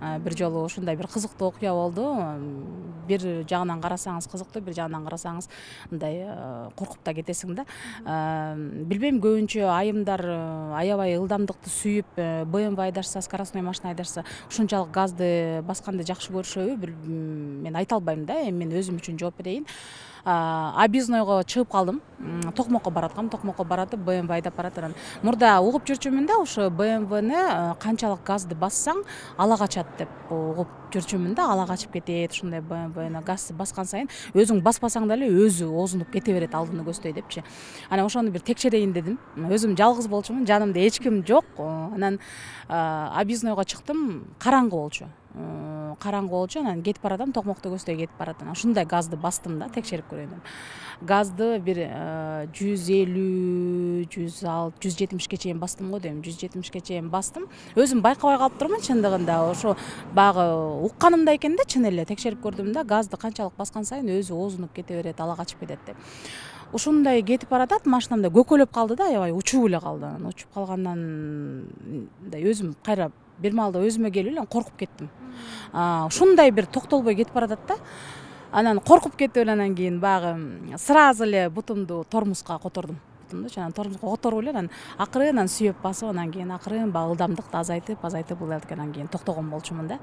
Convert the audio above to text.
Бир жолу ушундай бир кызыктуу окуя болду. Бир жагынан карасаңыз кызыктуу, бир жагынан карасаңыз мындай коркуп да кетесиң да. Билбейм, көбүнчө айымдар аябай ылдамдыкты сүйүп, БМВ айдашса, скоростной машина айдашса, ушунчалык газды басканды жакшы көрүшөбү? Мен айта албайм да, эми мен өзүм үчүн жооп берейин. Объезднойго чыгып калдым. Токмокко бараткам, Токмокко баратып БМВ айдап баратыр. Мурда угуп жүрчүмүн да, ушу БМВны канчалык газды бассаң ала качат деп угуп жүрчүмүн да, ала качып кетет. Ушундай БМВны газ баскан сайын өзүң баспасаң деле өзү озунуп кете берет, алдыны көздөй депчи. Анан ошону бир текшерейин дедим. Өзүм жалгыз болчумун, жанымда эч ким жок. Анан объезднойго чыктым, караңгы болчу. Анан кетип баратам, Токмокто көздөй кетип баратам. Ушундай газды бастым да, текшерип көрөйүн деп. Газды бир 150, 160, 170ке чейин бастым го дейм. 170ке чейин бастым. Өзүм байкабай калып турмун чындыгында. Ошо баягы укканымда экен да, чын эле текшерип көрдүм да, газды канчалык баскан сайын өзү озунуп кете берет, ала качып кетет деп. Ушундай кетип баратат, машинамда көкөлөп калды да, аябай учуп эле калды. Учуп калгандан мындай өзүм кайра бир маалда өзүмө келип эле коркуп кеттим. Ушундай бир токтолбой кетип баратат да. Анан коркуп кетип эле анан кийин баягы сразу эле бутумду тормозго котордум. Анан тормозго которуп эле анан акырын сүйөп басып, анан кийин акырын баягы ылдамдыкты азайтып эле анан кийин токтогон болчумун да.